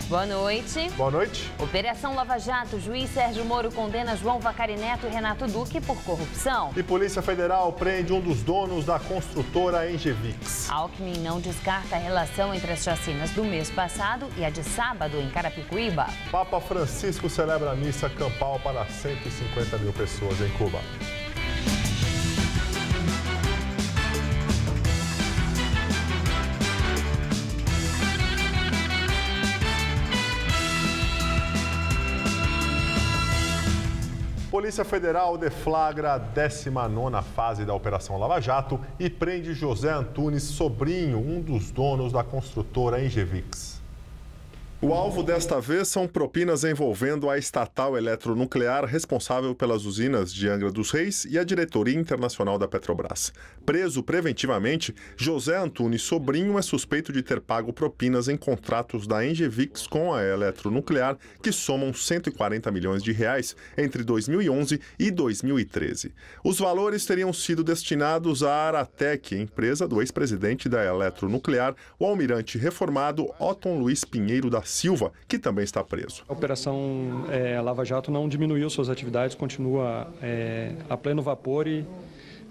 Boa noite. Boa noite. Operação Lava Jato. Juiz Sérgio Moro condena João Vacari Neto e Renato Duque por corrupção. E Polícia Federal prende um dos donos da construtora Engevix. Alckmin não descarta a relação entre as chacinas do mês passado e a de sábado em Carapicuíba. Papa Francisco celebra a missa campal para 150 mil pessoas em Cuba. Polícia Federal deflagra a 19ª fase da Operação Lava Jato e prende José Antunes Sobrinho, um dos donos da construtora Engevix. O alvo desta vez são propinas envolvendo a estatal eletronuclear responsável pelas usinas de Angra dos Reis e a diretoria internacional da Petrobras. Preso preventivamente, José Antunes Sobrinho é suspeito de ter pago propinas em contratos da Engevix com a eletronuclear, que somam 140 milhões de reais entre 2011 e 2013. Os valores teriam sido destinados à Aratec, empresa do ex-presidente da eletronuclear, o almirante reformado Otton Luiz Pinheiro da Silva, que também está preso. A Operação Lava Jato não diminuiu suas atividades, continua a pleno vapor e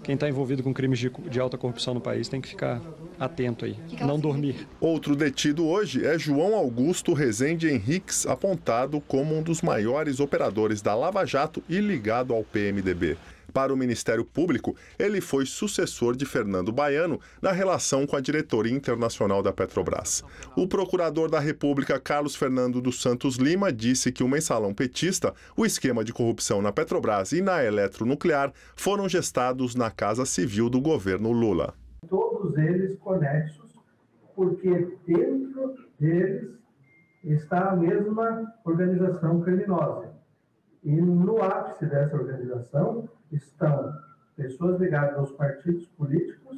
quem está envolvido com crimes de alta corrupção no país tem que ficar atento aí, não dormir. Outro detido hoje é João Augusto Rezende Henriques, apontado como um dos maiores operadores da Lava Jato e ligado ao PMDB. Para o Ministério Público, ele foi sucessor de Fernando Baiano na relação com a diretoria internacional da Petrobras. O procurador da República, Carlos Fernando dos Santos Lima, disse que o mensalão petista, o esquema de corrupção na Petrobras e na eletronuclear foram gestados na Casa Civil do governo Lula. Todos eles conexos, porque dentro deles está a mesma organização criminosa. E no ápice dessa organização estão pessoas ligadas aos partidos políticos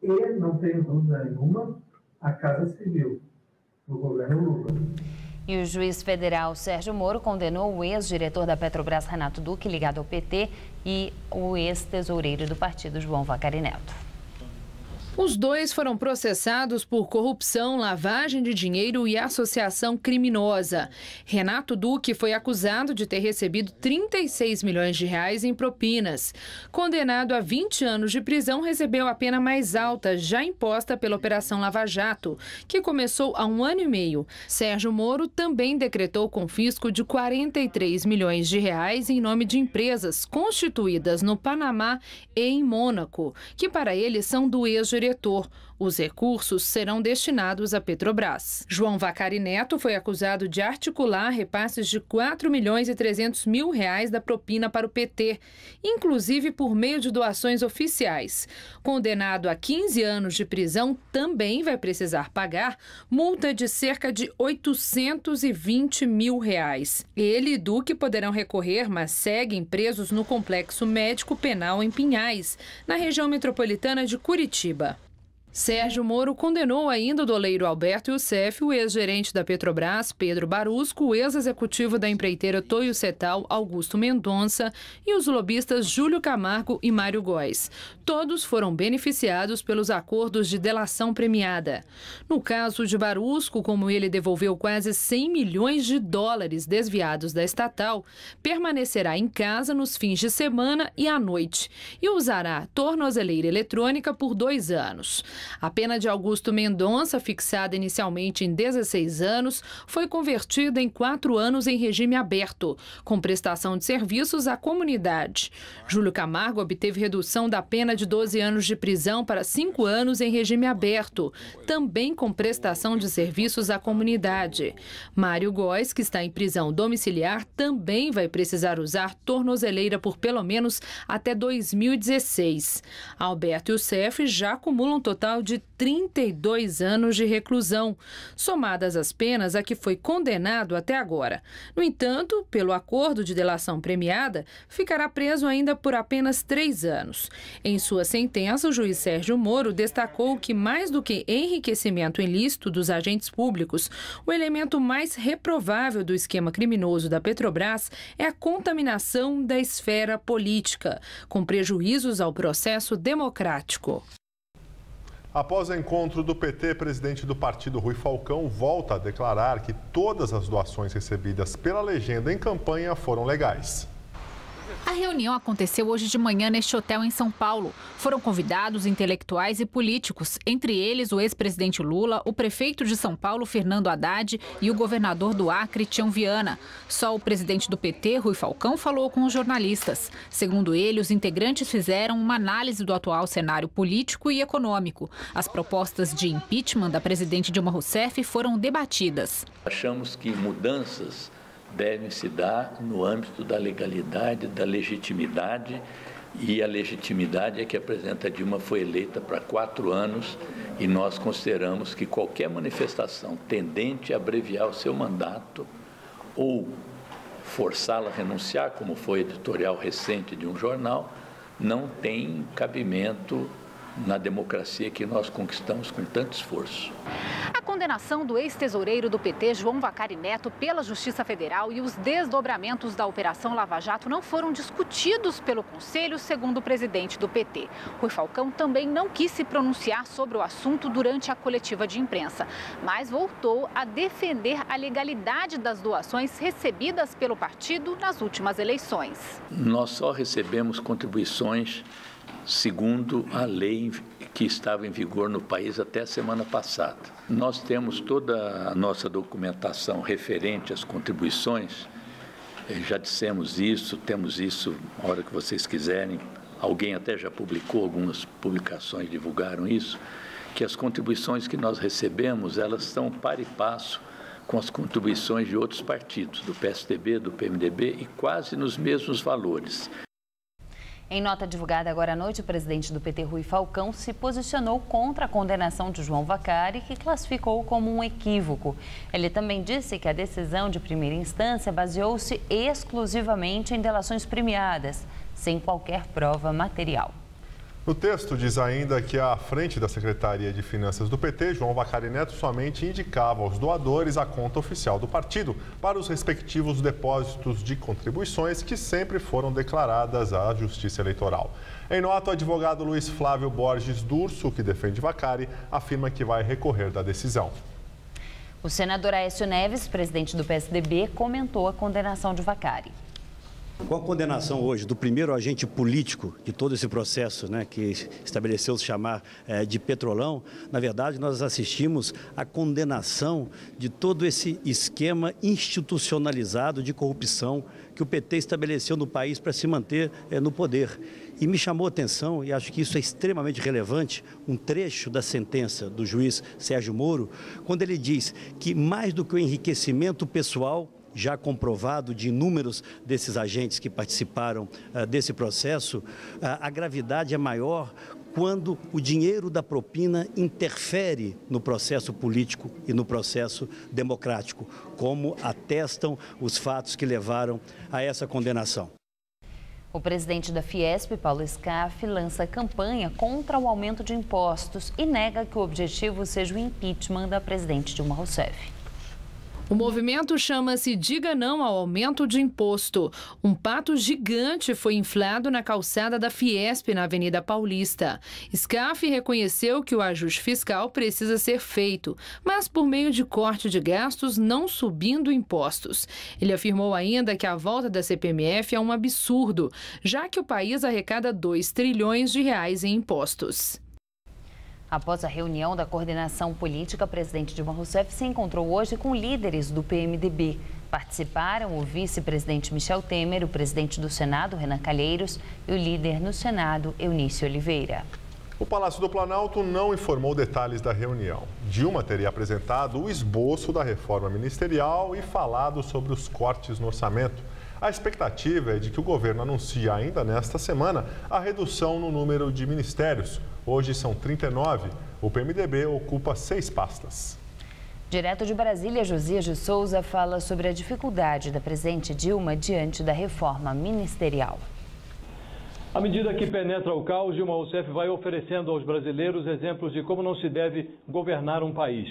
e, não tenho dúvida nenhuma, a Casa Civil do governo Lula. E o juiz federal Sérgio Moro condenou o ex-diretor da Petrobras, Renato Duque, ligado ao PT, e o ex-tesoureiro do partido, João Vacari Neto. Os dois foram processados por corrupção, lavagem de dinheiro e associação criminosa. Renato Duque foi acusado de ter recebido 36 milhões de reais em propinas. Condenado a 20 anos de prisão, recebeu a pena mais alta já imposta pela Operação Lava Jato, que começou há 1 ano e meio. Sérgio Moro também decretou confisco de 43 milhões de reais em nome de empresas constituídas no Panamá e em Mônaco, que para ele são do ex-diretor. Os recursos serão destinados à Petrobras. João Vacari Neto foi acusado de articular repasses de 4 milhões e 300 mil reais da propina para o PT, inclusive por meio de doações oficiais. Condenado a 15 anos de prisão, também vai precisar pagar multa de cerca de 820 mil reais. Ele e Duque poderão recorrer, mas seguem presos no Complexo Médico Penal em Pinhais, na região metropolitana de Curitiba. Sérgio Moro condenou ainda o doleiro Alberto Youssef, o ex-gerente da Petrobras, Pedro Barusco, o ex-executivo da empreiteira Toyo Setal, Augusto Mendonça, e os lobistas Júlio Camargo e Mário Góes. Todos foram beneficiados pelos acordos de delação premiada. No caso de Barusco, como ele devolveu quase 100 milhões de dólares desviados da estatal, permanecerá em casa nos fins de semana e à noite e usará a tornozeleira eletrônica por 2 anos. A pena de Augusto Mendonça, fixada inicialmente em 16 anos, foi convertida em 4 anos em regime aberto, com prestação de serviços à comunidade. Júlio Camargo obteve redução da pena de 12 anos de prisão para 5 anos em regime aberto, também com prestação de serviços à comunidade. Mário Góes, que está em prisão domiciliar, também vai precisar usar tornozeleira por pelo menos até 2016. Alberto Youssef já acumula um total de 32 anos de reclusão, somadas as penas a que foi condenado até agora. No entanto, pelo acordo de delação premiada, ficará preso ainda por apenas 3 anos. Em sua sentença, o juiz Sérgio Moro destacou que, mais do que enriquecimento ilícito dos agentes públicos, o elemento mais reprovável do esquema criminoso da Petrobras é a contaminação da esfera política, com prejuízos ao processo democrático. Após o encontro do PT, presidente do partido Rui Falcão volta a declarar que todas as doações recebidas pela legenda em campanha foram legais. A reunião aconteceu hoje de manhã neste hotel em São Paulo. Foram convidados intelectuais e políticos, entre eles o ex-presidente Lula, o prefeito de São Paulo, Fernando Haddad, e o governador do Acre, Tião Viana. Só o presidente do PT, Rui Falcão, falou com os jornalistas. Segundo ele, os integrantes fizeram uma análise do atual cenário político e econômico. As propostas de impeachment da presidente Dilma Rousseff foram debatidas. Achamos que mudanças devem se dar no âmbito da legalidade, da legitimidade, e a legitimidade é que a presidenta Dilma foi eleita para 4 anos e nós consideramos que qualquer manifestação tendente a abreviar o seu mandato ou forçá-la a renunciar, como foi editorial recente de um jornal, não tem cabimento na democracia que nós conquistamos com tanto esforço. A condenação do ex-tesoureiro do PT, João Vacari Neto, pela Justiça Federal e os desdobramentos da Operação Lava Jato não foram discutidos pelo Conselho, segundo o presidente do PT. Rui Falcão também não quis se pronunciar sobre o assunto durante a coletiva de imprensa, mas voltou a defender a legalidade das doações recebidas pelo partido nas últimas eleições. Nós só recebemos contribuições segundo a lei que estava em vigor no país até a semana passada. Nós temos toda a nossa documentação referente às contribuições, já dissemos isso, temos isso a hora que vocês quiserem. Alguém até já publicou, algumas publicações divulgaram isso, que as contribuições que nós recebemos, elas estão par e passo com as contribuições de outros partidos, do PSDB, do PMDB, e quase nos mesmos valores. Em nota divulgada agora à noite, o presidente do PT, Rui Falcão, se posicionou contra a condenação de João Vacari, que classificou como um equívoco. Ele também disse que a decisão de primeira instância baseou-se exclusivamente em delações premiadas, sem qualquer prova material. O texto diz ainda que à frente da Secretaria de Finanças do PT, João Vacari Neto somente indicava aos doadores a conta oficial do partido para os respectivos depósitos de contribuições que sempre foram declaradas à Justiça Eleitoral. Em nota, o advogado Luiz Flávio Borges Durso, que defende Vacari, afirma que vai recorrer da decisão. O senador Aécio Neves, presidente do PSDB, comentou a condenação de Vacari. Com a condenação hoje do primeiro agente político de todo esse processo, que estabeleceu se chamar de Petrolão, na verdade nós assistimos à condenação de todo esse esquema institucionalizado de corrupção que o PT estabeleceu no país para se manter no poder. E me chamou a atenção, e acho que isso é extremamente relevante, um trecho da sentença do juiz Sérgio Moro, quando ele diz que mais do que o enriquecimento pessoal já comprovado de inúmeros desses agentes que participaram desse processo, a gravidade é maior quando o dinheiro da propina interfere no processo político e no processo democrático, como atestam os fatos que levaram a essa condenação. O presidente da Fiesp, Paulo Scaff, lança campanha contra o aumento de impostos e nega que o objetivo seja o impeachment da presidente Dilma Rousseff. O movimento chama-se Diga Não ao Aumento de Imposto. Um pato gigante foi inflado na calçada da Fiesp, na Avenida Paulista. Scaff reconheceu que o ajuste fiscal precisa ser feito, mas por meio de corte de gastos, não subindo impostos. Ele afirmou ainda que a volta da CPMF é um absurdo, já que o país arrecada 2 trilhões de reais em impostos. Após a reunião da coordenação política, a presidente Dilma Rousseff se encontrou hoje com líderes do PMDB. Participaram o vice-presidente Michel Temer, o presidente do Senado, Renan Calheiros, e o líder no Senado, Eunício Oliveira. O Palácio do Planalto não informou detalhes da reunião. Dilma teria apresentado o esboço da reforma ministerial e falado sobre os cortes no orçamento. A expectativa é de que o governo anuncie ainda nesta semana a redução no número de ministérios. Hoje são 39. O PMDB ocupa 6 pastas. Direto de Brasília, Josias de Souza fala sobre a dificuldade da presidente Dilma diante da reforma ministerial. À medida que penetra o caos, Dilma Rousseff vai oferecendo aos brasileiros exemplos de como não se deve governar um país.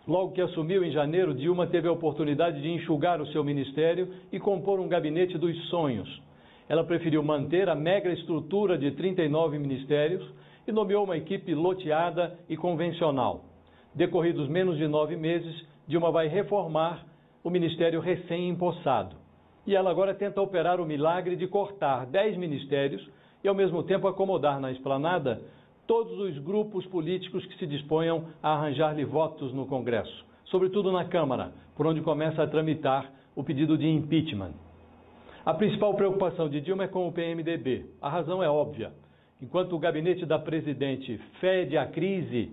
Logo que assumiu em janeiro, Dilma teve a oportunidade de enxugar o seu ministério e compor um gabinete dos sonhos. Ela preferiu manter a mega estrutura de 39 ministérios e nomeou uma equipe loteada e convencional. Decorridos menos de 9 meses, Dilma vai reformar o ministério recém-empossado. E ela agora tenta operar o milagre de cortar 10 ministérios e, ao mesmo tempo, acomodar na esplanada todos os grupos políticos que se disponham a arranjar-lhe votos no Congresso, sobretudo na Câmara, por onde começa a tramitar o pedido de impeachment. A principal preocupação de Dilma é com o PMDB. A razão é óbvia. Enquanto o gabinete da presidente fede a crise,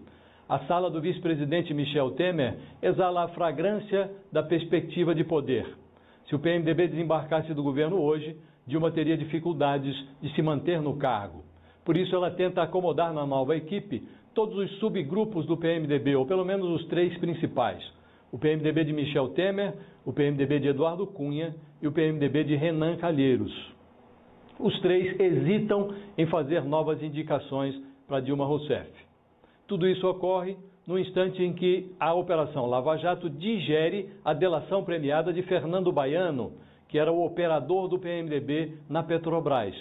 a sala do vice-presidente Michel Temer exala a fragrância da perspectiva de poder. Se o PMDB desembarcasse do governo hoje, Dilma teria dificuldades de se manter no cargo. Por isso, ela tenta acomodar na nova equipe todos os subgrupos do PMDB, ou pelo menos os 3 principais. O PMDB de Michel Temer, o PMDB de Eduardo Cunha e o PMDB de Renan Calheiros. Os 3 hesitam em fazer novas indicações para Dilma Rousseff. Tudo isso ocorre no instante em que a Operação Lava Jato digere a delação premiada de Fernando Baiano, que era o operador do PMDB na Petrobras.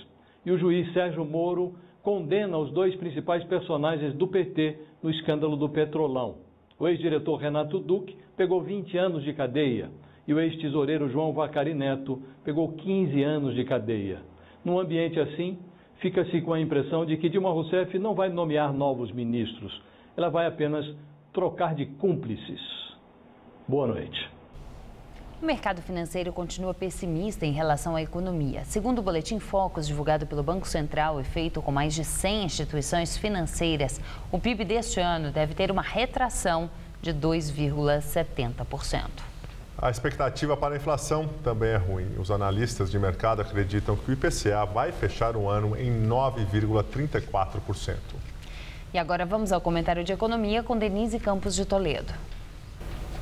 E o juiz Sérgio Moro condena os 2 principais personagens do PT no escândalo do Petrolão. O ex-diretor Renato Duque pegou 20 anos de cadeia e o ex-tesoureiro João Vacari Neto pegou 15 anos de cadeia. Num ambiente assim, fica-se com a impressão de que Dilma Rousseff não vai nomear novos ministros. Ela vai apenas trocar de cúmplices. Boa noite. O mercado financeiro continua pessimista em relação à economia. Segundo o Boletim Focus, divulgado pelo Banco Central e feito com mais de 100 instituições financeiras, o PIB deste ano deve ter uma retração de 2,70%. A expectativa para a inflação também é ruim. Os analistas de mercado acreditam que o IPCA vai fechar o ano em 9,34%. E agora vamos ao comentário de economia com Denise Campos de Toledo.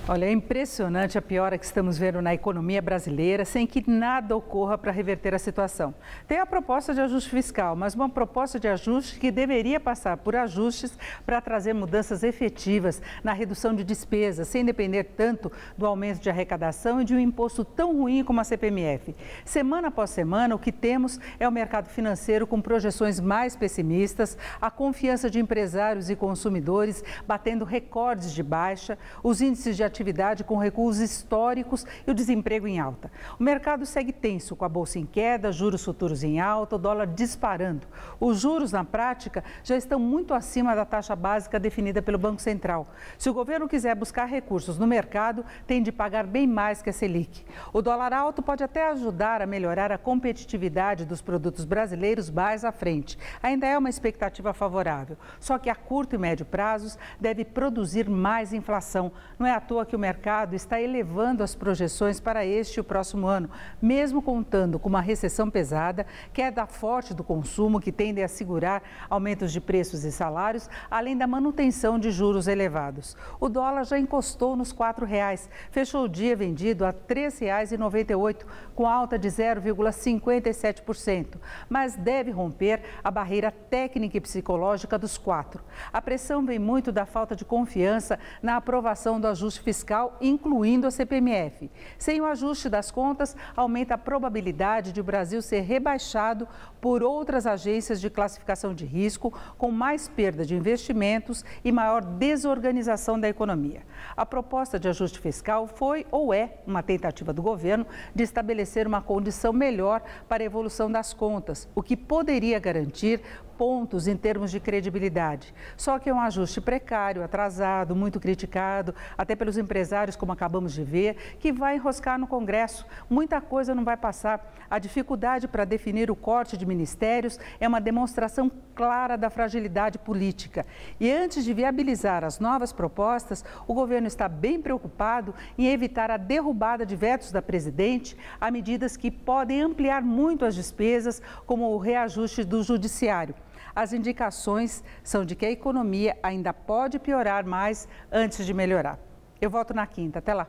Olha, é impressionante a piora que estamos vendo na economia brasileira sem que nada ocorra para reverter a situação. Tem a proposta de ajuste fiscal, mas uma proposta de ajuste que deveria passar por ajustes para trazer mudanças efetivas na redução de despesas, sem depender tanto do aumento de arrecadação e de um imposto tão ruim como a CPMF. Semana após semana, o que temos é o mercado financeiro com projeções mais pessimistas, a confiança de empresários e consumidores batendo recordes de baixa, os índices de atividade com recuos históricos e o desemprego em alta. O mercado segue tenso, com a bolsa em queda, juros futuros em alta, o dólar disparando. Os juros, na prática, já estão muito acima da taxa básica definida pelo Banco Central. Se o governo quiser buscar recursos no mercado, tem de pagar bem mais que a Selic. O dólar alto pode até ajudar a melhorar a competitividade dos produtos brasileiros mais à frente. Ainda é uma expectativa favorável, só que a curto e médio prazos deve produzir mais inflação. Não é à toa que o mercado está elevando as projeções para este e o próximo ano, mesmo contando com uma recessão pesada, queda forte do consumo que tende a segurar aumentos de preços e salários, além da manutenção de juros elevados. O dólar já encostou nos R$ 4,00, fechou o dia vendido a R$ 3,98, com alta de 0,57%, mas deve romper a barreira técnica e psicológica dos 4. A pressão vem muito da falta de confiança na aprovação do ajuste fiscal, incluindo a CPMF. Sem o ajuste das contas, aumenta a probabilidade de o Brasil ser rebaixado por outras agências de classificação de risco, com mais perda de investimentos e maior desorganização da economia. A proposta de ajuste fiscal foi ou é uma tentativa do governo de estabelecer uma condição melhor para a evolução das contas, o que poderia garantir pontos em termos de credibilidade. Só que é um ajuste precário, atrasado, muito criticado, até pelos empresários, como acabamos de ver, que vai enroscar no Congresso. Muita coisa não vai passar. A dificuldade para definir o corte de ministérios é uma demonstração clara da fragilidade política. E antes de viabilizar as novas propostas, o governo está bem preocupado em evitar a derrubada de vetos da presidente a medidas que podem ampliar muito as despesas, como o reajuste do judiciário. As indicações são de que a economia ainda pode piorar mais antes de melhorar. Eu volto na quinta. Até lá.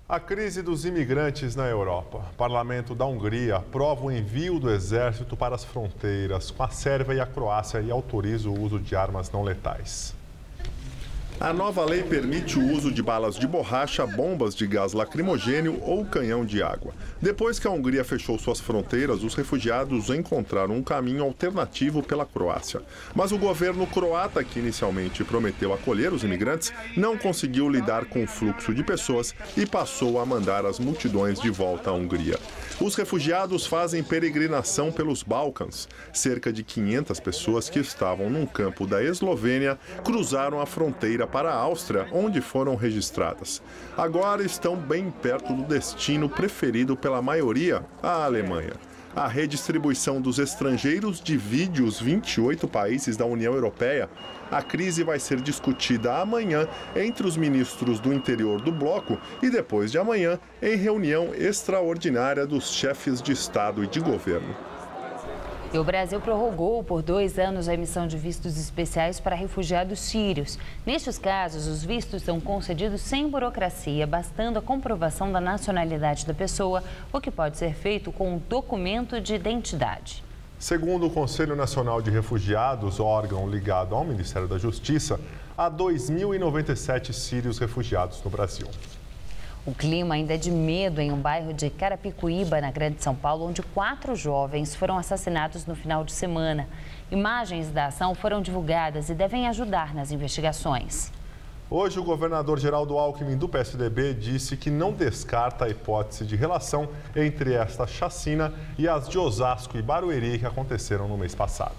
A crise dos imigrantes na Europa. O parlamento da Hungria aprova o envio do exército para as fronteiras com a Sérvia e a Croácia e autoriza o uso de armas não letais. A nova lei permite o uso de balas de borracha, bombas de gás lacrimogênio ou canhão de água. Depois que a Hungria fechou suas fronteiras, os refugiados encontraram um caminho alternativo pela Croácia. Mas o governo croata, que inicialmente prometeu acolher os imigrantes, não conseguiu lidar com o fluxo de pessoas e passou a mandar as multidões de volta à Hungria. Os refugiados fazem peregrinação pelos Balcãs. Cerca de 500 pessoas que estavam num campo da Eslovênia cruzaram a fronteira para a Áustria, onde foram registradas. Agora estão bem perto do destino preferido pela maioria, a Alemanha. A redistribuição dos estrangeiros divide os 28 países da União Europeia. A crise vai ser discutida amanhã entre os ministros do interior do bloco e depois de amanhã em reunião extraordinária dos chefes de Estado e de governo. E o Brasil prorrogou por 2 anos a emissão de vistos especiais para refugiados sírios. Nestes casos, os vistos são concedidos sem burocracia, bastando a comprovação da nacionalidade da pessoa, o que pode ser feito com um documento de identidade. Segundo o Conselho Nacional de Refugiados, órgão ligado ao Ministério da Justiça, há 2.097 sírios refugiados no Brasil. O clima ainda é de medo em um bairro de Carapicuíba, na Grande São Paulo, onde 4 jovens foram assassinados no final de semana. Imagens da ação foram divulgadas e devem ajudar nas investigações. Hoje, o governador Geraldo Alckmin, do PSDB, disse que não descarta a hipótese de relação entre esta chacina e as de Osasco e Barueri que aconteceram no mês passado.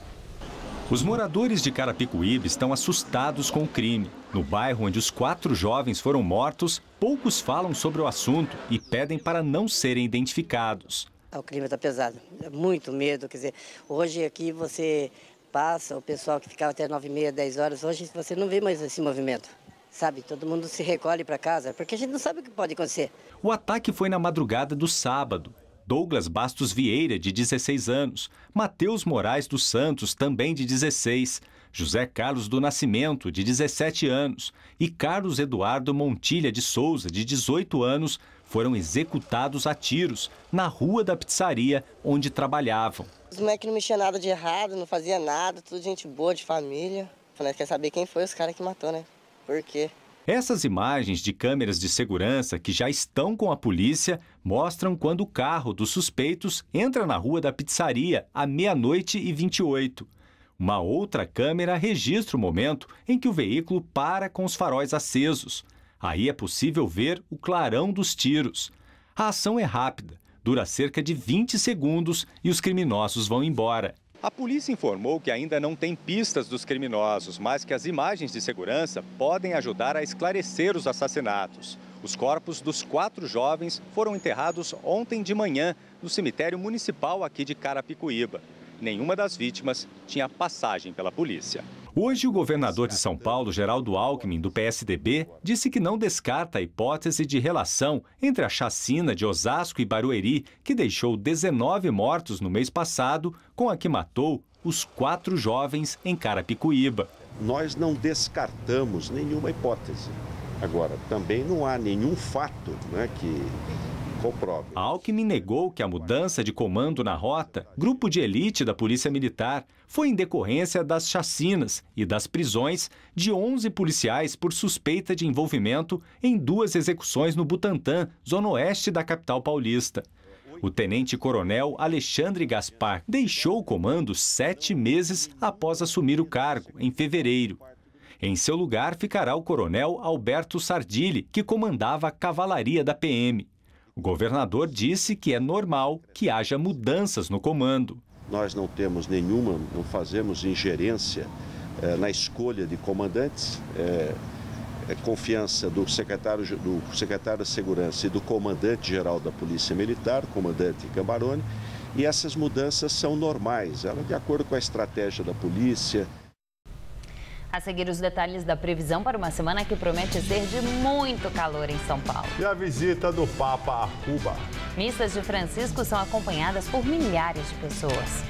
Os moradores de Carapicuíba estão assustados com o crime. No bairro onde os 4 jovens foram mortos, poucos falam sobre o assunto e pedem para não serem identificados. O clima está pesado, muito medo. Quer dizer, hoje aqui você passa, o pessoal que ficava até 9h30, 10 horas, hoje você não vê mais esse movimento. Sabe, todo mundo se recolhe para casa, porque a gente não sabe o que pode acontecer. O ataque foi na madrugada do sábado. Douglas Bastos Vieira, de 16 anos, Matheus Moraes dos Santos, também de 16, José Carlos do Nascimento, de 17 anos, e Carlos Eduardo Montilha de Souza, de 18 anos, foram executados a tiros na rua da pizzaria onde trabalhavam. Os moleques não mexiam nada de errado, não fazia nada, tudo gente boa, de família. Falei, quer saber quem foi os caras que matou, né? Por quê? Essas imagens de câmeras de segurança que já estão com a polícia mostram quando o carro dos suspeitos entra na rua da pizzaria à 00h28. Uma outra câmera registra o momento em que o veículo para com os faróis acesos. Aí é possível ver o clarão dos tiros. A ação é rápida, dura cerca de 20 segundos e os criminosos vão embora. A polícia informou que ainda não tem pistas dos criminosos, mas que as imagens de segurança podem ajudar a esclarecer os assassinatos. Os corpos dos 4 jovens foram enterrados ontem de manhã no cemitério municipal aqui de Carapicuíba. Nenhuma das vítimas tinha passagem pela polícia. Hoje, o governador de São Paulo, Geraldo Alckmin, do PSDB, disse que não descarta a hipótese de relação entre a chacina de Osasco e Barueri, que deixou 19 mortos no mês passado, com a que matou os 4 jovens em Carapicuíba. Nós não descartamos nenhuma hipótese. Agora, também não há nenhum fato, né, que comprove. Alckmin negou que a mudança de comando na rota, grupo de elite da Polícia Militar, foi em decorrência das chacinas e das prisões de 11 policiais por suspeita de envolvimento em 2 execuções no Butantã, zona oeste da capital paulista. O tenente-coronel Alexandre Gaspar deixou o comando 7 meses após assumir o cargo, em fevereiro. Em seu lugar ficará o coronel Alberto Sardilli, que comandava a cavalaria da PM. O governador disse que é normal que haja mudanças no comando. Nós não temos nenhuma, não fazemos ingerência na escolha de comandantes. Confiança do secretário da Segurança e do comandante-geral da Polícia Militar, o comandante Gambaroni, e essas mudanças são normais, ela de acordo com a estratégia da polícia. A seguir, os detalhes da previsão para uma semana que promete ser de muito calor em São Paulo. E a visita do Papa a Cuba. Missas de Francisco são acompanhadas por milhares de pessoas.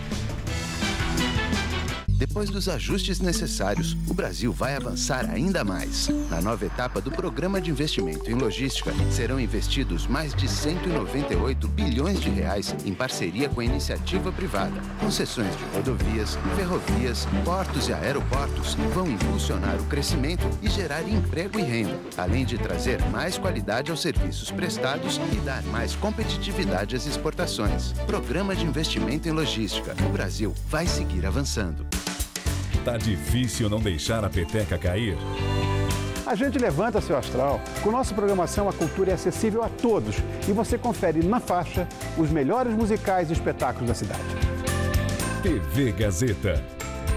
Depois dos ajustes necessários, o Brasil vai avançar ainda mais. Na nova etapa do Programa de Investimento em Logística, serão investidos mais de 198 bilhões de reais em parceria com a iniciativa privada. Concessões de rodovias, ferrovias, portos e aeroportos vão impulsionar o crescimento e gerar emprego e renda, além de trazer mais qualidade aos serviços prestados e dar mais competitividade às exportações. Programa de Investimento em Logística. O Brasil vai seguir avançando. Tá difícil não deixar a peteca cair? A gente levanta seu astral. Com nossa programação, a cultura é acessível a todos e você confere na faixa os melhores musicais e espetáculos da cidade. TV Gazeta.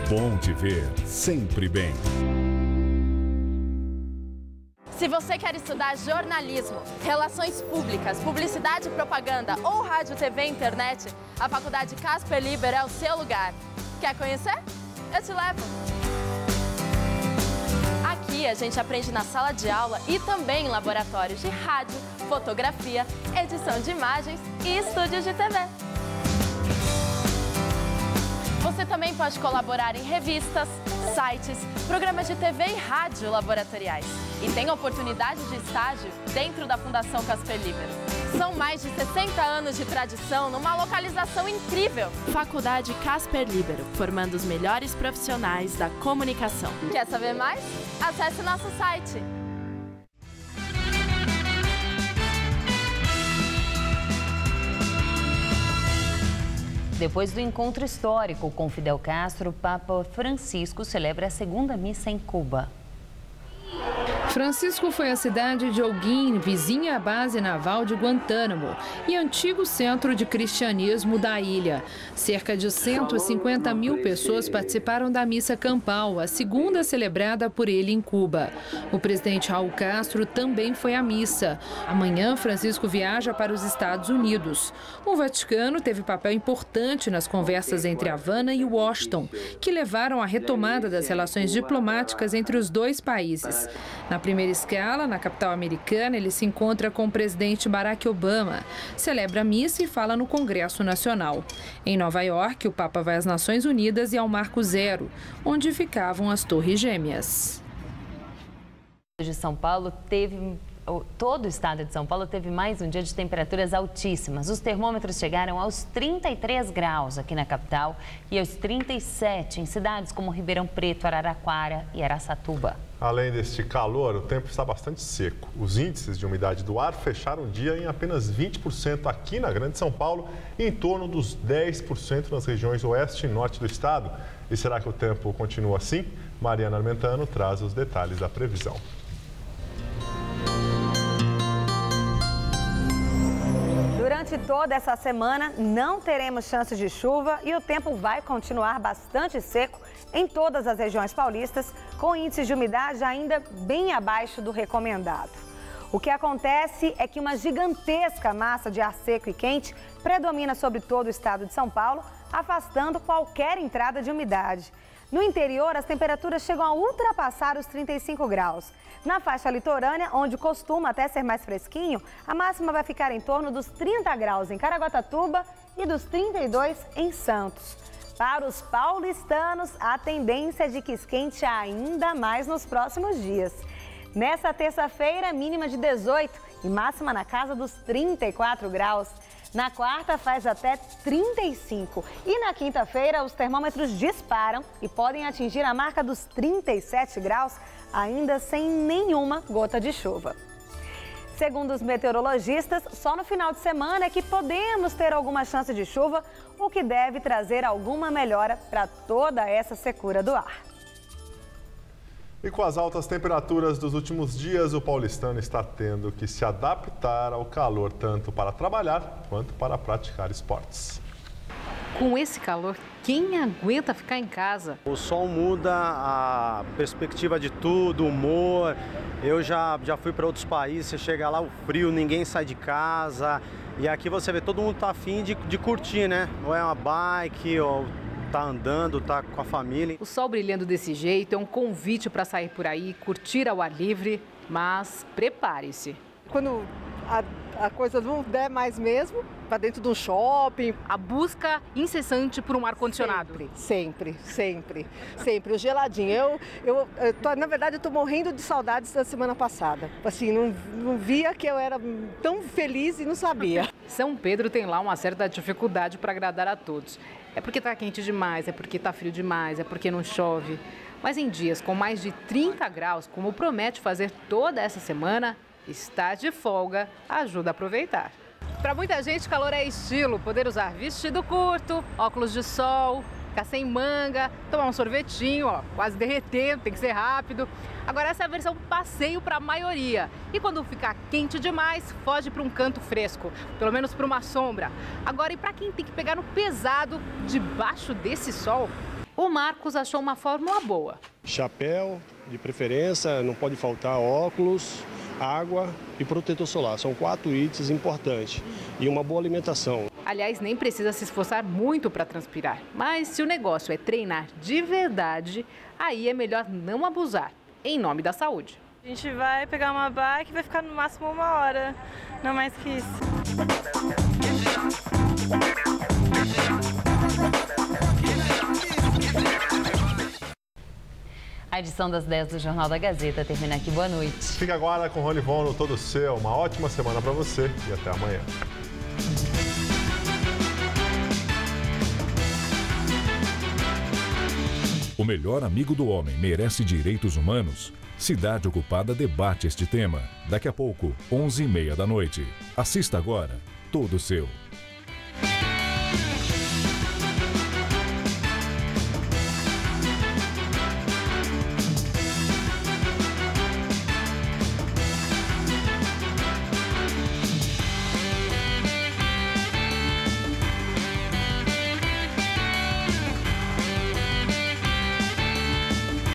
Bom te ver, sempre bem. Se você quer estudar jornalismo, relações públicas, publicidade e propaganda ou rádio, TV e internet, a Faculdade Casper Liber é o seu lugar. Quer conhecer? Eu te levo! Aqui a gente aprende na sala de aula e também em laboratórios de rádio, fotografia, edição de imagens e estúdios de TV. Você também pode colaborar em revistas, sites, programas de TV e rádio laboratoriais. E tem oportunidade de estágio dentro da Fundação Casper Liber. São mais de 60 anos de tradição numa localização incrível. Faculdade Casper Libero, formando os melhores profissionais da comunicação. Quer saber mais? Acesse nosso site. Depois do encontro histórico com Fidel Castro, o Papa Francisco celebra a segunda missa em Cuba. Francisco foi à cidade de Holguín, vizinha à base naval de Guantánamo e antigo centro de cristianismo da ilha. Cerca de 150 mil pessoas participaram da missa campal, a segunda celebrada por ele em Cuba. O presidente Raul Castro também foi à missa. Amanhã, Francisco viaja para os Estados Unidos. O Vaticano teve papel importante nas conversas entre Havana e Washington, que levaram à retomada das relações diplomáticas entre os dois países. Na primeira escala, na capital americana, ele se encontra com o presidente Barack Obama, celebra a missa e fala no Congresso Nacional. Em Nova York, o Papa vai às Nações Unidas e ao Marco Zero, onde ficavam as Torres Gêmeas. De São Paulo todo o estado de São Paulo teve mais um dia de temperaturas altíssimas. Os termômetros chegaram aos 33 graus aqui na capital e aos 37 em cidades como Ribeirão Preto, Araraquara e Araçatuba. Além deste calor, o tempo está bastante seco. Os índices de umidade do ar fecharam o dia em apenas 20% aqui na Grande São Paulo e em torno dos 10% nas regiões oeste e norte do estado. E será que o tempo continua assim? Mariana Armentano traz os detalhes da previsão. Durante toda essa semana não teremos chances de chuva e o tempo vai continuar bastante seco em todas as regiões paulistas, com índices de umidade ainda bem abaixo do recomendado. O que acontece é que uma gigantesca massa de ar seco e quente predomina sobre todo o estado de São Paulo, afastando qualquer entrada de umidade. No interior, as temperaturas chegam a ultrapassar os 35 graus. Na faixa litorânea, onde costuma até ser mais fresquinho, a máxima vai ficar em torno dos 30 graus em Caraguatatuba e dos 32 em Santos. Para os paulistanos, a tendência é de que esquente ainda mais nos próximos dias. Nessa terça-feira, mínima de 18 e máxima na casa dos 34 graus. Na quarta, faz até 35. E na quinta-feira, os termômetros disparam e podem atingir a marca dos 37 graus, ainda sem nenhuma gota de chuva. Segundo os meteorologistas, só no final de semana é que podemos ter alguma chance de chuva, o que deve trazer alguma melhora para toda essa secura do ar. E com as altas temperaturas dos últimos dias, o paulistano está tendo que se adaptar ao calor, tanto para trabalhar quanto para praticar esportes. Com esse calor, quem aguenta ficar em casa? O sol muda a perspectiva de tudo, o humor. Eu já fui para outros países, você chega lá, o frio, ninguém sai de casa. E aqui você vê, todo mundo tá afim de curtir, né? Ou é uma bike, ou tá andando, tá com a família. O sol brilhando desse jeito é um convite para sair por aí, curtir ao ar livre, mas prepare-se. Quando a coisa não der mais mesmo, para dentro de um shopping. A busca incessante por um ar-condicionado. Sempre. O geladinho. Na verdade, eu estou morrendo de saudades da semana passada. Assim, não via que eu era tão feliz e não sabia. São Pedro tem lá uma certa dificuldade para agradar a todos. É porque está quente demais, é porque está frio demais, é porque não chove. Mas em dias com mais de 30 graus, como promete fazer toda essa semana, estar de folga ajuda a aproveitar. Para muita gente, calor é estilo. Poder usar vestido curto, óculos de sol, ficar sem manga, tomar um sorvetinho, ó, quase derretendo, tem que ser rápido. Agora essa é a versão passeio para a maioria. E quando ficar quente demais, foge para um canto fresco, pelo menos para uma sombra. Agora, e para quem tem que pegar no pesado, debaixo desse sol? O Marcos achou uma fórmula boa. Chapéu, de preferência, não pode faltar óculos, água e protetor solar. São 4 itens importantes. E uma boa alimentação. Aliás, nem precisa se esforçar muito para transpirar. Mas se o negócio é treinar de verdade, aí é melhor não abusar, em nome da saúde. A gente vai pegar uma bike e vai ficar no máximo 1 hora, não mais que isso. A edição das 10 do Jornal da Gazeta termina aqui. Boa noite. Fica agora com o Rony Von no Todo Seu. Uma ótima semana para você e até amanhã. O melhor amigo do homem merece direitos humanos? Cidade Ocupada debate este tema. Daqui a pouco, 11h30 da noite. Assista agora. Todo Seu.